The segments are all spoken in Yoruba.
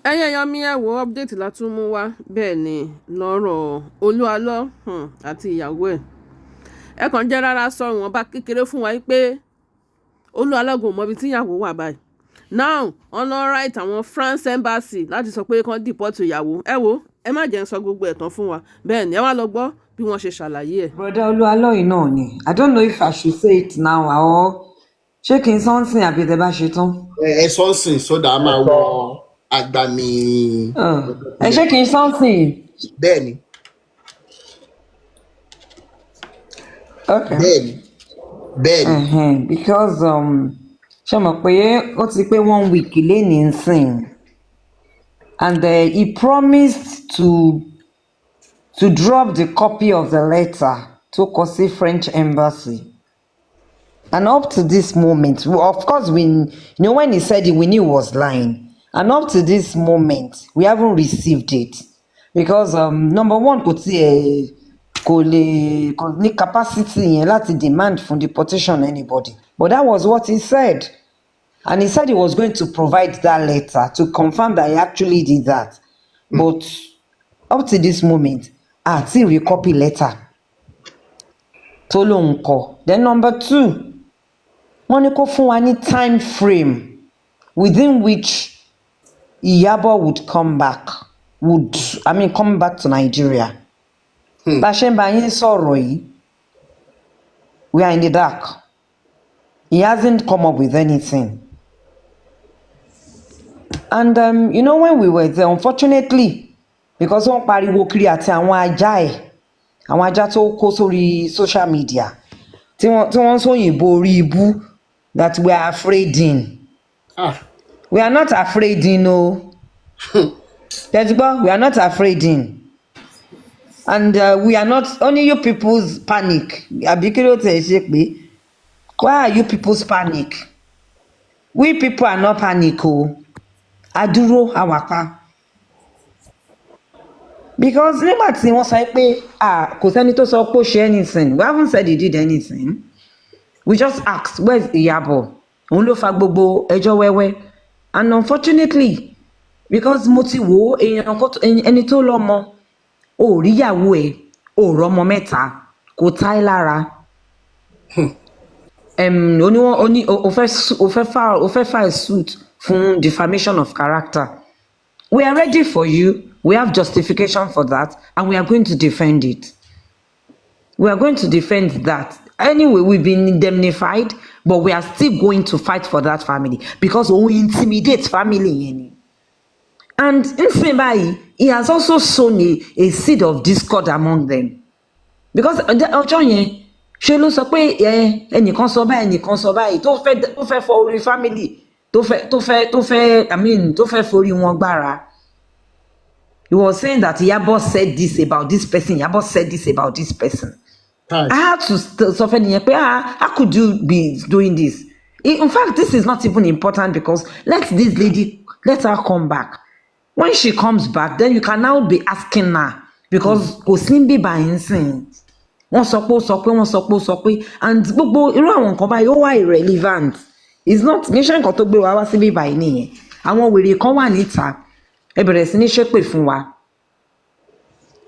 ẹyẹ mi ẹ wo update la tún mú wá bẹ́ẹ̀ ni lọ́rọ̀ Olu Alo àti ìyàwó ẹ kàn jẹ́ rárá sọ wọn bá kékeré fún wa pé Olu Alo kò mọ ibi tí ìyàwó wà báyìí now on lọ right àwọn France embassy láti sọ pé kàn deport ìyàwó ẹ wo ẹ má jẹ́ ń sọ gbogbo ẹ̀ tán fún wa bẹ́ẹ̀ ni ẹ wá lọ gbọ́ bí wọ́n ṣe ṣàlàyé ẹ̀. Brother Olu Alo yìí náà ni I don't know if I should say it now or ṣé kí n sọ́nsìn àbí tẹ bá ṣe tán. ẹ sọ́nsìn sódà á máa wọ agbami. ẹ ṣé kí n sọ́nsìn. bẹ́ẹ̀ni. Okay. bẹ́ẹ̀ni. Because ṣe mọ̀ pé ó ti pé 1 week lẹ́nìí ń sìn and he promised to drop the copy of the letter to kọ sí French embassy. And up to this moment, of course, when he said it, we knew he was lying. And up to this moment, we haven't received it. Because, number one, kò ní capacity yẹn láti demand from the petition anybody. But that was what he said. And he said he was going to provide that letter to confirm that he actually did that. But up to this moment, àti rí copy letter tó lóun kọ. Then number two, wọ́n ní kó fún wa ní time frame within which Iyawo would come back to Nigeria. Bá a ṣe ń bá yín sọ̀rọ̀ yìí, we are in the dark. He hasn't come up with anything. And when we were there, unfortunately, because wọ́n pariwo kiri àti àwọn ajá tó kó sórí social media tí wọ́n sóyìnbó orí ibú that we are afraid in. We are not afraid in, no. We are not afraid in. And we are not, only you people's panic. Why are you people's panic? We people are not panic. Adúró àwàpá. Because nígbà tí wọ́n sọ pé kò sẹ́ni tó sọ pé ó ṣe anything, we haven't said he did anything. We just asked, where's Iyawo? Òun ló fa gbogbo ẹjọ́ wẹ́wẹ́. And unfortunately, because mo ti wò ẹni tó lọ́mọ, ò rí ìyàwó ẹ̀, ò rọ́mọ mẹ́ta, kò tá ẹ lára. Ó fẹ́ file suit fún defamation of character. We are ready for you. We have justification for that, and we are going to defend it. We are going to defend that. Anyway, we've been indemnified, but we are still going to fight for that family because we intimidate family. And in Simbai, he has also sown a seed of discord among them. Because ọjọ́ yẹn, ṣe ló sọ pé ẹnìkan sọ báyìí tó fẹ́ fọ orí family, tó fẹ́ forí wọn gbára. He was saying that Iyawo said this about this person. Iyawo said this about this person. I had to suffer. How could you be doing this? In fact, this is not even important because let her come back. When she comes back, then you can now be asking her because kò sí ń bí báyìí sìn. Wọ́n sọ pé, and gbogbo irú àwọn nǹkan báyìí ó wà irrelevant. It's not nation kan tó gbé wa wá sí bí báyìí nìyẹn. Àwọn wèrè kan wà níta. Ẹ bẹ̀rẹ̀ sí ní ṣépè fún wa.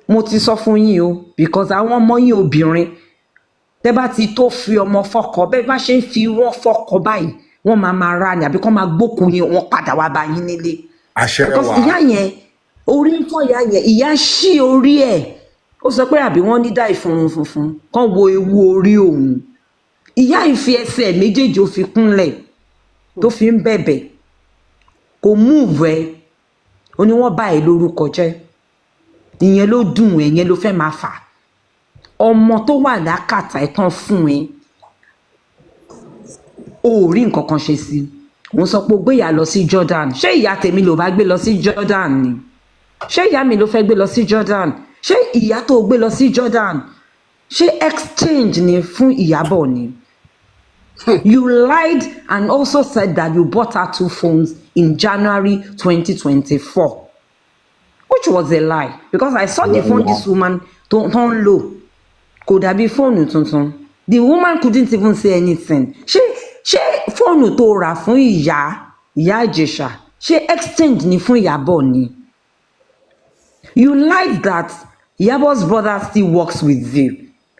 Mo ti sọ fún yín o because àwọn ọmọ yín obìnrin tẹ́ bá ti tó fi ọmọ fọ́kọ bẹ́ẹ̀ bá ṣe ń fi wọ́n fọ́kọ báyìí wọ́n máa ra ni àbí kán máa gbókùn yín wọ́n padà wá bá yín nílé. Because ìyá yẹn orí ń fọ́ ìyá yẹn ìyá ṣí orí ẹ̀ ó sọ pé àbí wọ́n ní dá ìfúnrun funfun kán wo ewu orí òun. Ìyá ìfi ẹsẹ̀ méjèèjì ó fi kúnlẹ̀ tó fi ń bẹ̀bẹ̀ kò move ẹ̀ ó ní wọ́n bá ẹ lórúkọ jẹ́ ìyẹn ló dùn ẹ yẹn ló fẹ́ máa fà ọmọ tó wà lákàtà ẹ̀ tán fún ẹ ò rí nǹkan kan ṣe sí wọ́n sọ pé ó gbé ìyá lọ sí Jordan ṣé ìyá tèmi ló bá gbé lọ sí Jordan ni ṣé ìyá mi ló fẹ́ gbé lọ sí Jordan ṣé ìyá tó gbé lọ sí Jordan ṣé exchange ni fún Ìyábọ̀ ni. You lied and also said that you bought her 2 phones in January 2024, which was a lie because I saw the phone this woman turn low. Kò dàbí phone tuntun. The woman couldn't even say anything. Ṣé phone tó rà fún ìyá Ìjẹ̀ṣà ṣé exchange ni fún Ìyábọ̀ ni? You lied that Iyabo's brother still works with you.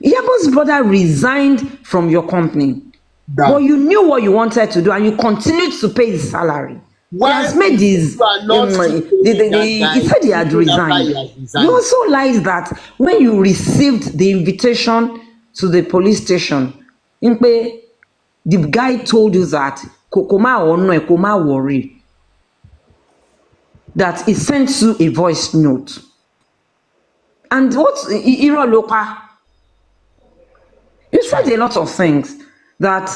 Iyabo's brother resigned from your company. But you knew what you wanted to do and you continued to pay his salary. He has made his he said he had resigned. You also lied that when you received the invitation to the police station, the guy told you that Koma worry, that he sent you a voice note. And what Irolopa? You said a lot of things that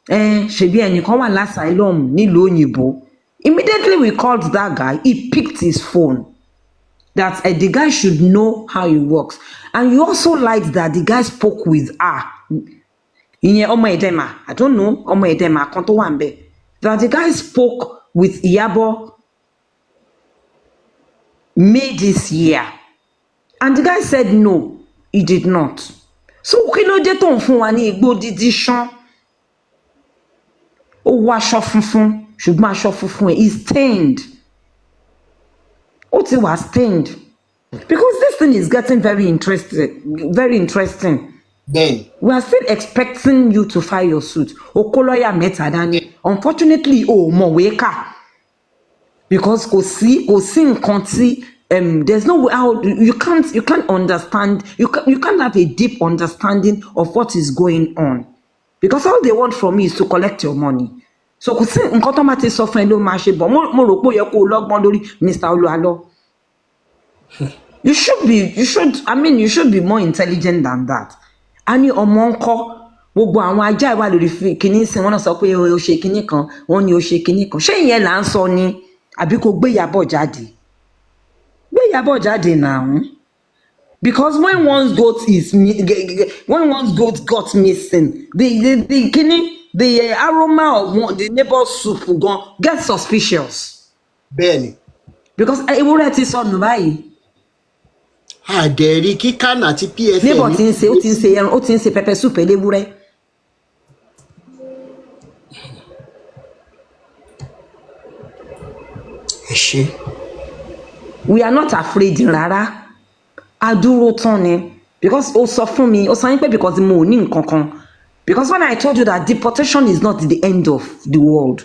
ṣebí ẹnìkan wà l'asylum nílùú òyìnbó. Immediately we called that guy, he picked his phone. That the guy should know how he works. And you also liked that the guy spoke with her. Ìyẹn ọmọ Edema, I don't know, ọmọ Edema kan tó wà ńbẹ̀. That the guy spoke with Iyabo May this year. And the guy said no, he did not. So kí ló dé tó ń fún wa ní igbó dídí ṣán? Ó wọ aṣọ funfun, ṣùgbọ́n aṣọ funfun ẹ̀ is stained. Ó ti wà stained. Because this thing is getting very interesting. Then We are still expecting you to file your suit. O kó lọ́yà mẹ́ta dání. Unfortunately, o mọ̀wé kà. Because kò sí nǹkan tí there's no way how you can't understand, you can't have a deep understanding of what is going on. Because all they want from you is to collect your money. So kò sí nǹkan tó máa ti sọ fún ẹ ló máa ṣe bọ̀. Mo rò pé ó yẹ kó o lọ́gbọ́n lórí Mr. Olu Alo. You should be more intelligent than that. A ní ọmọ ńkọ́, gbogbo àwọn ajá ìwà lórí kìíní sí wọn náà sọ pé o ṣe kìíní kan, wọn ní o ṣe kìíní kan. Ṣé ìyẹn là ń sọ ni? Àbí kò gbé Ìyábọ̀ jáde? Gbé Ìyábọ̀ jáde now. Because when one's goat got missing, the aroma of the neighbor's soup get suspicious. Benny. Because ewúrẹ́ ti sọnù báyìí. Àdẹ̀rí kíkànnà àti PFM. Neighbor ti ń ṣe ẹran, ó ti ń ṣe pepper soup ewúrẹ́. Ẹ ṣé. We are not afraid rárá. A dúró tán ni. Because ó sọ fún mi, ó sọ yín pé because mo ò ní nǹkan kan. Because when I told you that deportation is not the end of the world,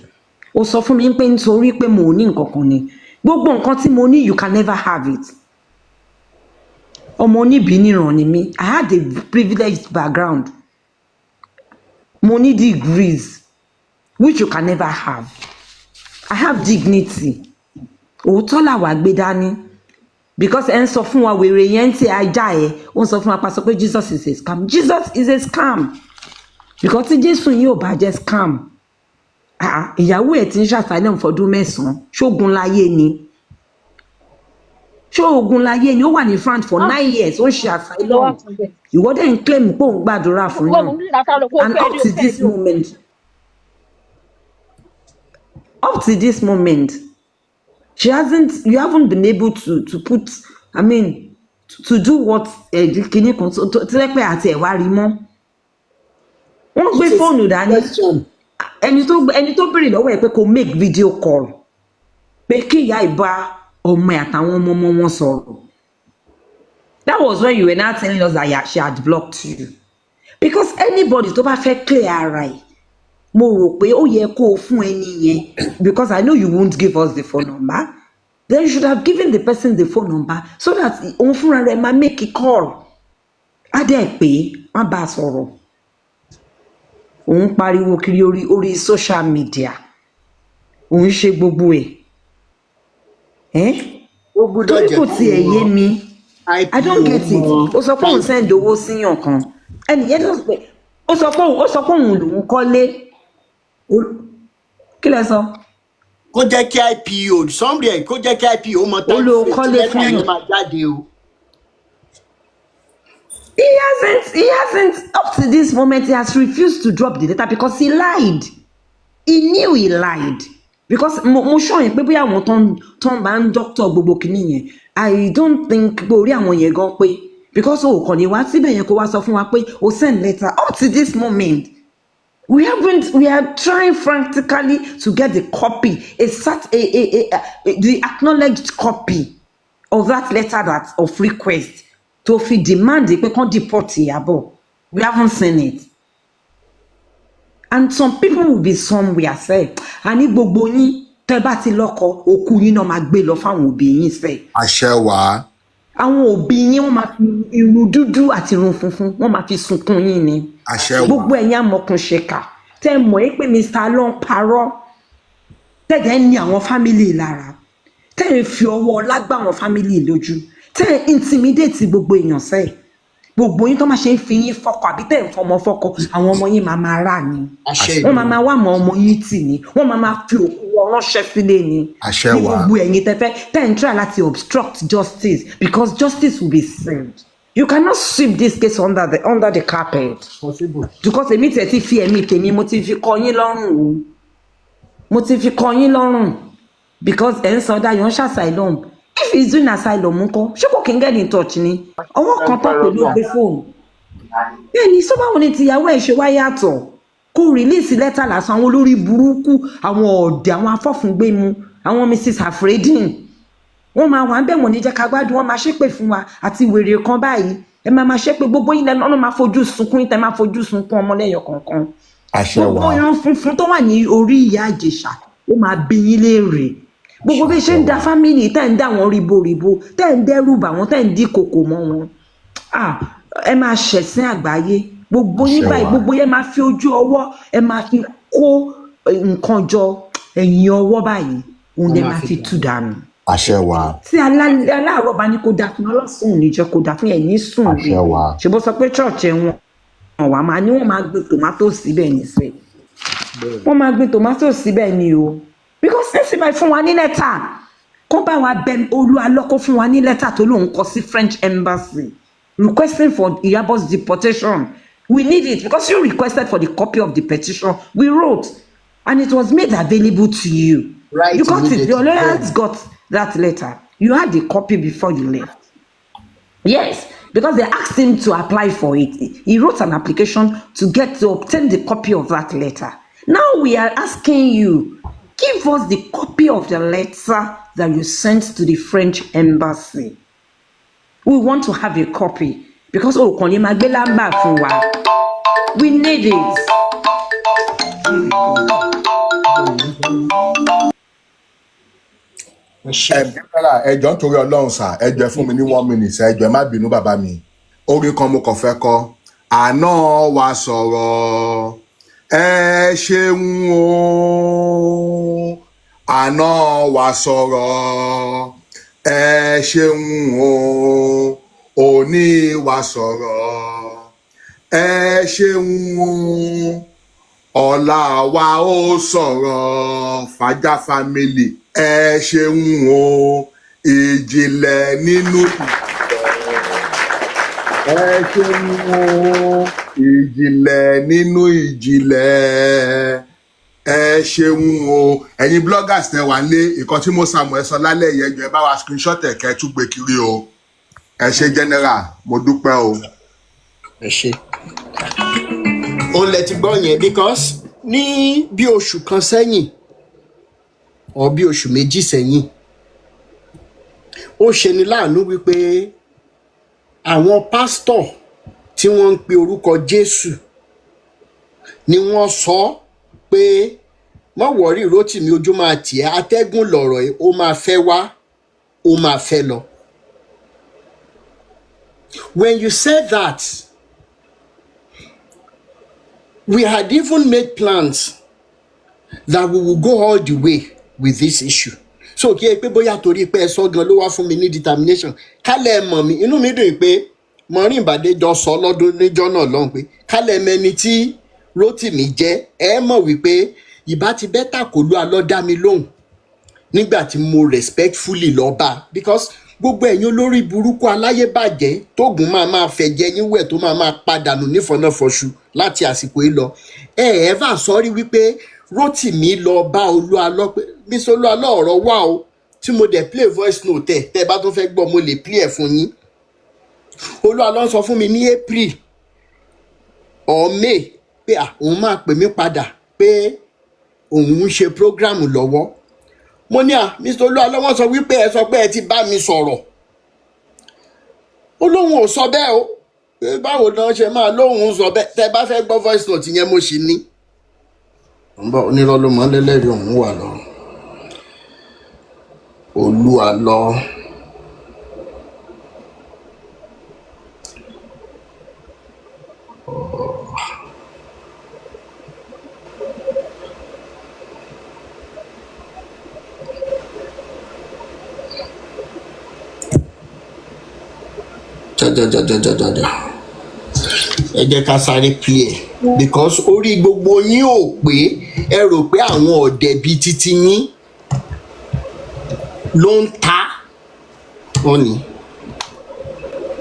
ó sọ fún mi pé nítorí pé mo ò ní nǹkan kan ni. Gbogbo nǹkan tí mo ní, you can never have it. Ọmọ oníbìníran ni mí. I had a privileged background. Mo ní degrees, which you can never have. I have dignity. Òótọ́ làwa gbé dání. Because ẹ ń sọ fún wa wèrè yẹn tí ajá ẹ̀, ó ń sọ fún wa pa sọ pé Jesus is a scam. Jesus is a scam. Because tí Jésù yìí ò bá jẹ́ scam. Ìyàwó ẹ̀ ti ń ṣàṣàlẹ̀ fọdún 9. Ṣógun láyé ni. Ṣógun láyé ni, ó wà ní France for 9 years, ó ń ṣe asylum. Ìwọ dẹ̀ ń claim pé òun gbàdúrà fún yàn. And up to this moment, you haven't been able to put, to do what kìíní kan tí lẹ́pẹ́ àti ẹ̀wá rí mọ́. Wọ́n gbé fóònù dání. Ẹni tó béèrè lọ́wọ́ ẹ̀ pé kó make video call. Pé kí ìyá ìbá ọmọ ẹ̀ àtàwọn ọmọ wọn sọ̀rọ̀. That was when you were now telling us that she had blocked you. Because anybody tó bá fẹ́ clear ara ẹ̀, mo rò pé ó yẹ kó o fún ẹni yẹn. Because I know you won't give us the phone number. Then you should have given the person the phone number so that òun fúnra rẹ̀ máa make a call. Á dẹ̀ pé wọ́n bá a sọ̀rọ̀. Òun pariwo kiri orí social media. Òun ṣe gbogbo ẹ̀. Torí kò tiẹ̀ yé mi. I don't get it. Ó sọ pé òun send owó síyàn kan. Ẹnìyẹn ló sọ pé ó sọ pé òun lòun kọ́lé. Kí lẹ sọ? Kó jẹ́ kí IPO somebody kó jẹ́ kí IPO mọ tán. Ó lo kọ́lé fún yàn. Máa jáde o. He hasn't up to this moment he has refused to drop the data because he lied. He knew he lied. Because mo sure yẹn pé bóyá àwọn tó ń bá ń doctor gbogbo kìíní yẹn, I don't think pé orí àwọn yẹn gan pé because o kàn ní wá síbẹ̀ yẹn kó wá sọ fún wa pé o send letter up to this moment. We are trying frantically to get the copy, the acknowledged copy of that letter of request to fi demand pé kán deport Iyabo. We haven't seen it. And some people will be somewhere say, àní gbogbo yín tẹ́ bá ti lọ́kọ, òkú yín náà máa gbé lọ fáwọn òbí yín sẹ́. Àṣẹ wà. Àwọn òbí yín wọ́n máa fi irun dúdú àti irun funfun wọ́n máa fi sunkún yín ni. Àṣẹ wà. Gbogbo ẹ̀yin amọ̀kùnṣèkà tẹ́ mọ̀ pé Mr. Ló ń parọ́ tẹ́ ní àwọn family lára tẹ́ fi ọwọ́ ọlá gbá àwọn family lójú tẹ́ intimidate gbogbo èèyàn sẹ́. Gbogbo yín tó máa ṣe ń fi yín fọkọ àbí tẹ́ ń fọmọ fọkọ àwọn ọmọ yín máa rà ni. Wọ́n máa wá àwọn ọmọ yín tì ní. Wọ́n máa fi òkú wọn ránṣẹ́ sílé ni. Àṣẹ wà. Ní gbogbo ẹ̀yin tẹ́ ń try láti obstruct justice because justice will be served. You cannot sweep this case under the carpet. Possible. Because èmi tẹ̀ ti fi ẹ̀mí tèmi mo ti fi kọ yín lọ́rùn o. Mo ti fi kọ yín lọ́rùn because ẹ̀ ń sọ Dayo ń ṣàṣàìlọ́m. If he's doing asylum ńkọ́, ṣé kò kí n get in touch ni? Ọwọ́ kan tán pẹ̀lú ọgbẹ́ fóònù. Bẹ́ẹ̀ni sọ́bà wọn ni tìyàwó ẹ̀ ṣe wá yàtọ̀. Kó release lẹ́tà lásán àwọn olórí burúkú, àwọn ọ̀dẹ̀, àwọn afọ́fúngbẹ́mu, àwọn Mrs. Afredin. Wọ́n máa wà ń bẹ̀ wọ́n ní jẹ́ ká gbádùn, wọ́n máa ṣépè fún wa àti wèrè kan báyìí. Ẹ máa ṣépè gbogbo yín lẹ́nu ọ̀nà máa fojú sunkún yín tẹ́ máa fojú sunkún ọmọlẹ́yọ̀ kọ̀ọ̀kan. Àṣẹ wà. Gbogbo yan funfun tó wà ní orí ìyá Ìjẹ̀ṣà ó máa bí yín léèrè. Gbogbo bí ṣe ń da family tẹ́ ń dá wọn ríboríbo tẹ́ ń dẹ́rù bà wọ́n tẹ́ ń dí kòkò mọ́ wọn. Ẹ máa ṣẹ̀sín àgbáyé. Gbogbo yín báyìí gbogbo yẹn máa fi ojú ọwọ́ ẹ máa fi kó nǹkan jọ ẹ̀yìn ọwọ́ báyìí òun lè máa fi tú dànù. Àṣẹ wà. Tí aláàárọ̀ bá ní kó dá fún ọlọ́sùn ò ní jẹ́ kó dá fún ẹ̀yìn sùn rí. Àṣẹ wà. Ṣé bó sọ pé church wọn wà máa ní wọ́n máa gbé tomato síbẹ̀ nífẹ̀ẹ́. Wọ́n máa gbé tomato síbẹ̀ ni o. Because ṣé báyìí fún wa ní lẹ́tà kó bá wa bẹ Olu Alo kó fún wa ní lẹ́tà tó lóun kọ sí French embassy requesting for Iyabo's deportation. We need it because you requested for the copy of the petition we wrote and it was made available to you. Right. You got it. Your lawyers got that letter. You had the copy before you left. Yes, because they asked him to apply for it. He wrote an application to obtain the copy of that letter. Now we are asking you, give us the copy of the letter that you sent to the French embassy. We want to have a copy because we need it. Ẹjọ́ nítorí Ọlọ́run sà, ẹjọ́ fún mi ní 1 minute, ẹjọ́ má bínú bàbá mi. Orin kan mo kàn fẹ́ kọ. Àná wa sọ̀rọ̀, ẹ ṣeun o. Àná wa sọ̀rọ̀, ẹ ṣeun o. Òní wa sọ̀rọ̀, ẹ ṣeun o. Ọ̀la wa ó sọ̀rọ̀, Fàjà family. Ẹ ṣeun o, ìjìnlẹ̀ nínú ìjìnlẹ̀. Ẹ ṣeun o, ìjìnlẹ̀ nínú ìjìnlẹ̀. Ẹ ṣeun o. Ẹ̀yin bloggers tẹ́ wà nílé, ìkan tí mo Samuel sọ lálẹ́ yẹn jẹ́ bá wa screenshot ẹ̀kẹ́ tún gbé kiri o. Ẹ ṣé general, mo dúpẹ́ o. Ẹ ṣé. Ó lẹ ti gbọ́ yẹn because ní bí oṣù kan sẹ́yìn or bí oṣù méjì sẹ́yìn ó ṣe ni láàánú wípé àwọn pásítọ̀ tí wọ́n ń pe orúkọ Jésù ni wọ́n sọ pé má wọ̀rí Rótìmí ojú máa tì ẹ́, atẹ́gùn lọ̀rọ̀ ẹ̀, ó máa fẹ́ wá ó máa fẹ́ lọ. When you said that, we had even made plans that we will go all the way with this issue. So kí ẹ pé bóyá torí pé ẹ sọ gan ló wá fún mi ní determination kálẹ̀ ẹ mọ̀ mí, inú mi dùn pé Maureen Bàdéjọ sọ lọ́dún níjọ́ náà lọ́hùn pé kálẹ̀ mẹ́ni tí Rótìmí jẹ́ ẹ mọ̀ wípé ìbá ti bẹ́tà kó Olu Alo dá mi lóhùn nígbà tí mo respectfully lọ bá because gbogbo ẹ̀yin olórí burúkú aláyébàjẹ́ tóògùn máa fẹ̀jẹ̀ yín wẹ̀ tó máa padànù nífọ̀nàfọ̀ṣù láti àsìkò yìí lọ ever sọ́rí wípé Rótìmí lọ bá Olu Alo pé Mr. Olu Alo ọ̀rọ̀ wà o tí mo dẹ̀ play voice note tẹ́ bá tó fẹ́ gbọ́ mo lè play ẹ̀ fún yín. Olu Alo sọ fún mi ní April or May pé òun máa pè mí padà pé òun ń ṣe program lọ́wọ́. Mo ní Mr. Olu Alo wọ́n sọ wípé ẹ sọ pé ẹ ti bá mi sọ̀rọ̀. Ó lóun ò sọ bẹ́ẹ̀ o, pé báwo náà ṣe máa lóun sọ bẹ́ẹ̀, tẹ́ bá fẹ́ gbọ́ voice note yẹn mo ṣì ní. ń bọ̀ onírọ́ ló mọ́ lẹ́lẹ́rìí òun wà lọ. Olu Alo. Ẹ jẹ́ ká sáré play because orí gbogbo yín ò pé ẹ rò pé àwọn ọ̀dẹ̀ bíi titi yín ló ń ta wọ́n ni.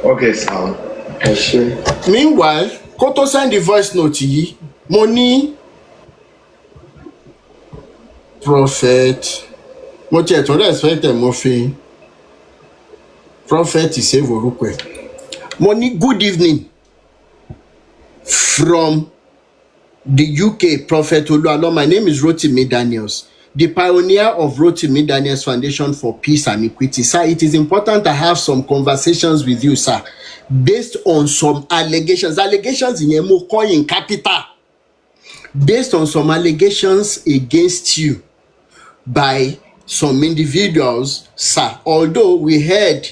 Okay, sir. Ẹ ṣé. Meanwhile, kó tó send the voice note yìí, mo ní prophet, mo tiẹ̀ tún respect ẹ̀, mo fi prophet save orúkọ ẹ̀. Mo ní good evening from the UK, Prophet Olu Alo. My name is Rotimi Daniels, the pioneer of Rotimi Daniels Foundation for Peace and Equity. Sir, it is important to have some conversations with you, sir, based on some allegations. Allegations in mo kọ in capital. Based on some allegations against you by some individuals, sir. Although we heard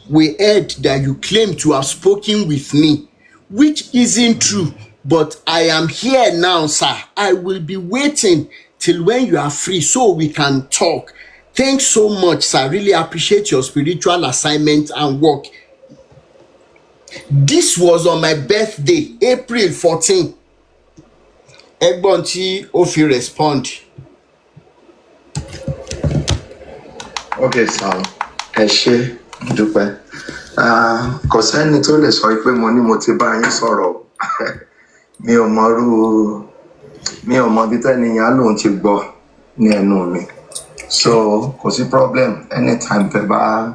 that you claim to have spoken with me, which isn't true, but I am here now, sir. I will be waiting till when you are free so we can talk. Thanks so much, sir. Really appreciate your spiritual assignment and work. This was on my birthday, April 14. Ẹ̀gbọ́n tí ó fi respond. Okay, sir. Ẹ ṣé, dúpẹ́. Kò sẹ́ni tó lè sọ pé mo ti bá yín sọ̀rọ̀. Mi ò mọ bí tẹ́niyàn lòun ti gbọ́ ní ẹnu mi. So kò sí problem anytime tẹ́ bá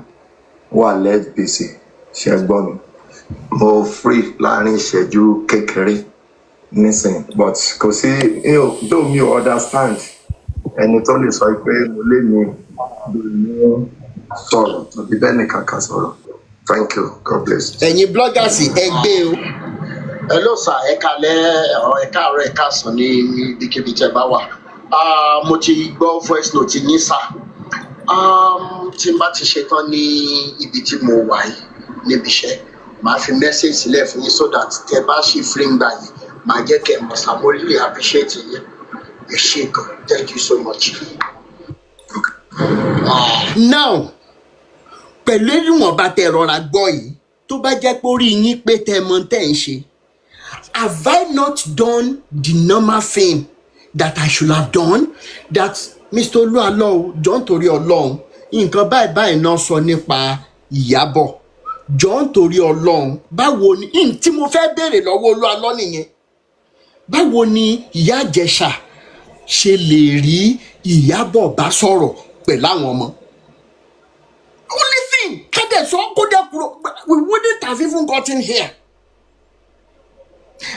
wà less busy ṣe gbọ́ mi. Mo free láàrin ìṣẹ́jú kékeré nísìn, but kò sí though mi ò understand ẹni tó lè sọ pé mo lè ní sọ̀rọ̀ tàbí bẹ́ẹ̀ ni kankan sọ̀rọ̀. Thank you. God bless. Ẹ̀yin bloggers ẹgbẹ́ o. Hello sir, ẹ kálẹ́ ẹ káàárọ̀ ẹ káàsán ní ibikíbi tẹ́ bá wà. Mo ti gbọ́ voice note yín sir. Tí n bá ti ṣetán ní ibi tí mo wà yìí níbi iṣẹ́, màá fi message sílẹ̀ fún yín so that tẹ́ bá ṣì free ń gbà yín, màá jẹ́ kẹ́ mọ̀ sir. Mo really appreciate yín. Ẹ ṣé gan. Thank you so much. Now, pẹ̀lú ìwọ̀nba tẹ́ rọra gbọ́ yìí, tó bá jẹ́ pé orí yín pé tẹ́ mọ̀ tẹ́ ń ṣe, have I not done the normal thing that I should have done? That Mr. Olu Alo, John torí Ọlọ́run, nǹkan báyìí náà sọ nípa Ìyábọ̀. John torí Ọlọ́run, báwo ni tí mo fẹ́ béèrè lọ́wọ́ Olu Alo nìyẹn? Báwo ni Ìyá Ìjẹ̀ṣà ṣe lè rí Ìyábọ̀ bá sọ̀rọ̀ pẹ̀lú àwọn ọmọ? Only thing, we wouldn't have even gotten here.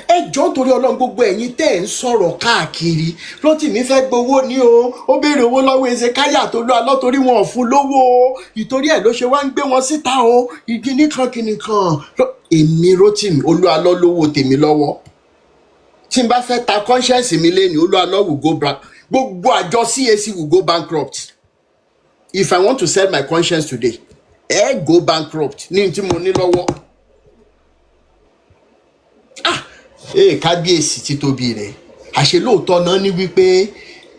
Ẹ jọ̀ọ́ torí Ọlọ́run, gbogbo ẹ̀yin tẹ́ ń sọ̀rọ̀ káàkiri, Rotimi fẹ́ gbowó ní o, ó béèrè owó lọ́wọ́ Ezekiah tó Olu Alo torí wọn ò fún lówó o, ìtorí ẹ̀ ló ṣe wá ń gbé wọn síta o, kìnìkan. Èmi Rotimi, Olu Alo lówó tèmi lọ́wọ́. Tí n bá fẹ́ ta conscience mi lẹ́ni, Olu Alo will go back. Gbogbo àjọ CAC will go bankrupt. If I want to sell my conscience today, go bankrupt ní tí mo ní lọ́wọ́. Kábíyèsí títóbi rẹ̀. Àṣẹ lóòótọ́ náà ní wípé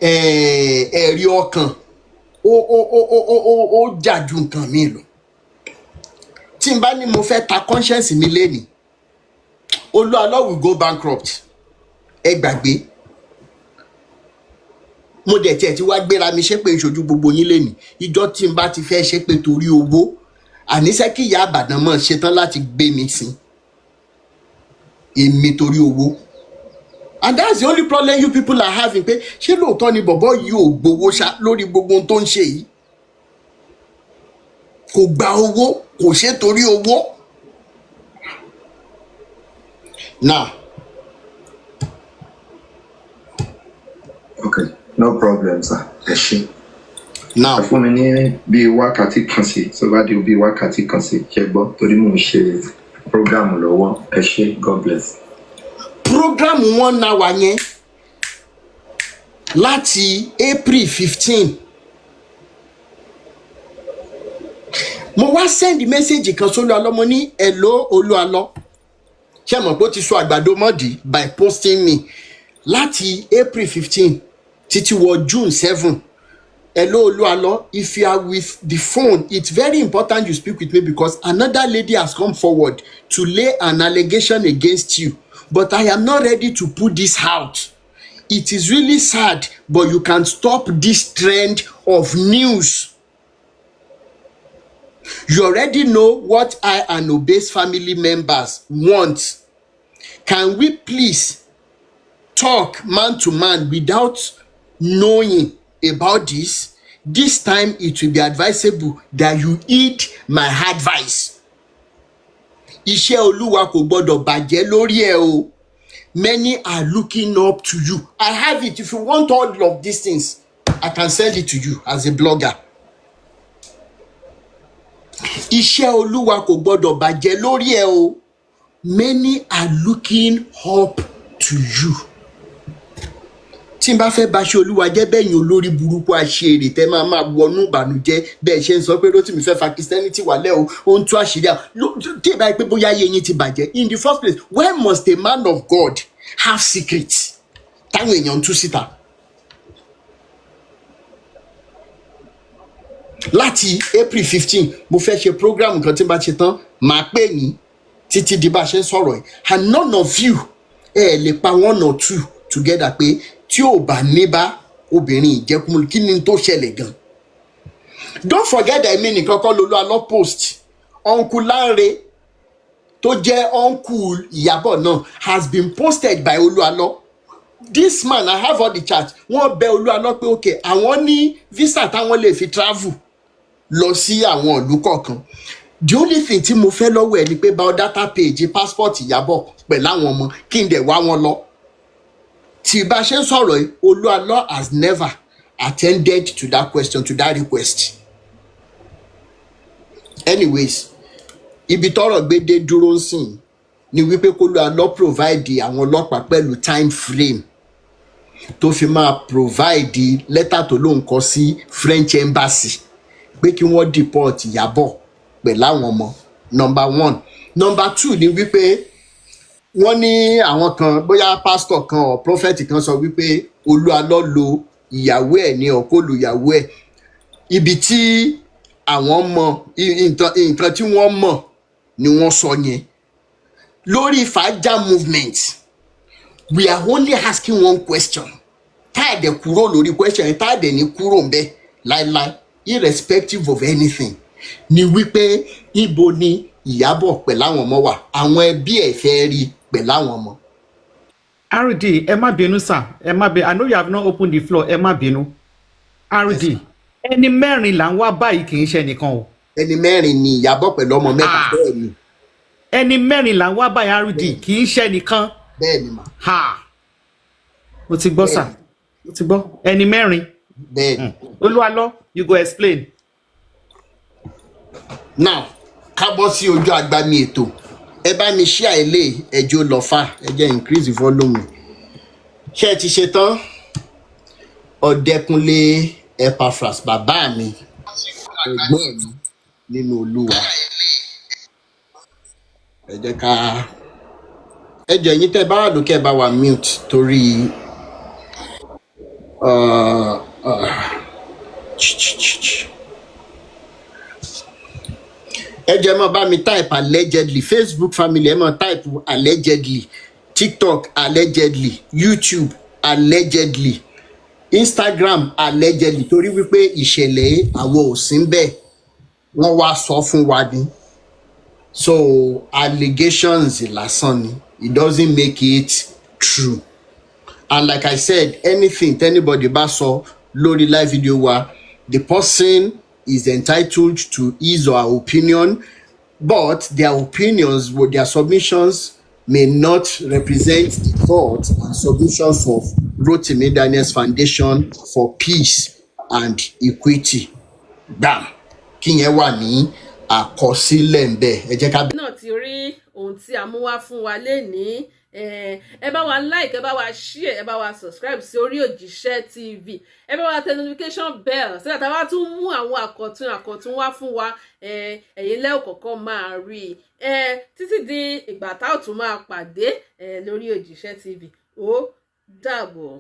ẹ̀rí ọkàn ó jà ju nǹkan mi lọ. Tí n bá ní mo fẹ́ ta conscience mi lẹ́ni, Olu Alo will go bankrupt. Ẹ gbàgbé. Mo dẹ̀ tiẹ̀ ti wá gbéra mi ṣépè ìṣojú gbogbo yín lẹ́ni. Ìjọ́ tí n bá ti fẹ́ ṣépè torí owó, àníṣẹ́ kí ìyá Ìbàdàn mọ̀ ṣetán láti gbé mi sí. Èmi torí owó. And that's the only problem you people are having, pé ṣé lóòótọ́ ni bọ̀bọ́ yìí ò gbowó ṣá lórí gbogbo ohun tó ń ṣe yìí? Kò gba owó, kò ṣe torí owó. Now, no problem sir ẹ ṣé. now fún mi ní bíi wákàtí kan sí tó bá di bíi wákàtí kan sí ṣe gbọ́ torí mò ń ṣe program lọ́wọ́ ẹ ṣé God bless. program 1 hour yẹn láti April 15 mo wá send message kan sólú alọ́mọ ní hello Olu Alo ṣé mọ̀ pé ó ti sọ àgbàdo mọ́dì by posting me láti April 15 títí wọ June 7. Hello Olu Alo, if you are with the phone, it's very important you speak with me because another lady has come forward to lay an allegation against you, but I am not ready to put this out. It is really sad, but you can stop this trend of news. You already know what I and Obe's family members want. Can we please talk man to man without knowing about this? This time it will be advisable that you heed my advice. Iṣẹ́ Olúwa kò gbọdọ̀ bàjẹ́ lórí ẹ o. Many are looking up to you. I have it. If you want all of these things, I can send it to you as a blogger. Iṣẹ́ Olúwa kò gbọdọ̀ bàjẹ́ lórí ẹ o. Many are looking up to you. Tí n bá fẹ́ bá ṣe Olúwa jẹ́ bẹ́yìn olórí burúkú àṣírí tẹ́ máa wọnú ìbànújẹ́ bẹ́ẹ̀ ṣe ń sọ pé Rótìmí fẹ́ fa Christianity wálẹ̀ o ó ń tú àṣírí tí ìbá pé bóyá ayé yín ti bàjẹ́. In the first place, when must a man of God have secrets táwọn èèyàn ń tú síta? Láti April 15 mo fẹ́ ṣe program kan tí n bá ṣe tán màá pè yín títí di bá ṣe ń sọ̀rọ̀ yìí, and none of you lè pa 1 or 2 together pé tí ò bá ní bá obìnrin ìjẹkùn kí ni tó ṣẹlẹ̀ gan. Don't forget that èmi nìkan kọ́ Olu Alo post. Uncle Lanre tó jẹ́ uncle Ìyábọ̀ náà has been posted by Olu Alo. This man, I have all the chat. Wọ́n bẹ̀ Olu Alo pé okay àwọn ní visa táwọn lè fi travel lọ sí àwọn ìlú kọ̀ọ̀kan. The only thing tí mo fẹ́ lọ́wọ́ ẹ̀ ni pé biodata page passport Ìyábọ̀ pẹ̀lú àwọn ọmọ kí n dẹ̀ wá wọn lọ. Tí bá ṣe ń sọ̀rọ̀ yìí, Olu Alo has never attended to that question, to that request. Anyways, ibi tọ́rọ̀ gbé dé dúró ń sìn ni wípé kó Olu Alo provide àwọn ọlọ́pàá pẹ̀lú time frame tó fi máa provide letter tó lóun kọ sí French embassy pé kí wọ́n deport Ìyábọ̀ pẹ̀lú àwọn ọmọ. Number 1. Number 2 ni wípé wọ́n ní àwọn kan bóyá pastor kan or prophet kan sọ wípé Olu Alo lo ìyàwó ẹ̀ ní ọkọ lu ìyàwó ẹ̀. Ibi tí àwọn mọ̀ nǹkan tí wọ́n mọ̀ ni wọ́n sọ yẹn. Lórí Fàájà movement, we are only asking one question. Tá dẹ̀ kúrò lórí question yẹn, tá dẹ̀ ní kúrò ńbẹ̀ láíláí irrespective of anything. Ni wípé ibo ni Ìyábọ̀ pẹ̀lú àwọn ọmọ wà, àwọn ẹbí ẹ̀ fẹ́ rí pẹ̀lú àwọn ọmọ. RD, ẹ má bínú sir, ẹ má bínú. I know you have not opened the floor, ẹ má bínú. RD, ẹni mẹ́rin là ń wá báyìí kì í ṣe nìkan o. Ẹni mẹ́rin ni Ìyábọ̀ pẹ̀lú ọmọ mẹ́ta bẹ́ẹ̀ ni. Ẹni mẹ́rin là ń wá báyìí RD kì í ṣe nìkan. Bẹ́ẹ̀ ni mà. Ha! Mo ti gbọ́ sir, mo ti gbọ́. Ẹni mẹ́rin. Bẹ́ẹ̀ ni. Olu Alo, you go explain. Now, ká bọ́ sí ojú agbami ètò. Ẹ bá mi share ilé ẹjọ́ lọ fà ẹ jẹ́ increase volume. Ṣé ẹ ti ṣe tán? Ọ̀dẹ́kunlé Epaphras bàbá mi ẹ̀gbọ́n mi nínú Olúwa. Ẹ jẹ́ ká ẹ jẹ́ yín tẹ́ bá wà lókè bá wa mute torí ẹ jẹ́ mọ́ bá mi type allegedly. Facebook family ẹ mọ́ type allegedly. TikTok allegedly. YouTube allegedly. Instagram allegedly. Torí wípé ìṣẹ̀lẹ̀ àwọn ò sí ńbẹ̀ wọ́n wá sọ fún wa ni. So allegations lásán ni. It doesn't make it true. And like I said, anything anybody bá sọ lórí live video wa, the person is entitled to his or her opinion, but their opinions their submissions may not represent the thoughts and submissions of Rotimi Daniels Foundation for Peace and Equity. Bam! Kí yẹn wà ní àkọsílẹ̀ ń bẹ̀. Ẹ jẹ́ ká náà ti rí ohun tí a mú wá fún wa lénìí. Ẹ bá wa like, ẹ bá wa share, ẹ bá wa subscribe sí Orí Òjíṣẹ́ TV. Ẹ bá wa tẹ notification bell so that a bá tún mú àwọn àkọ̀tun wá fún wa. Ẹ̀yin lẹ́ ò kọ́kọ́ máa rí. Títí di ìgbà tá ò tún máa pàdé lórí Òjíṣẹ́ TV. Ó dàbọ̀.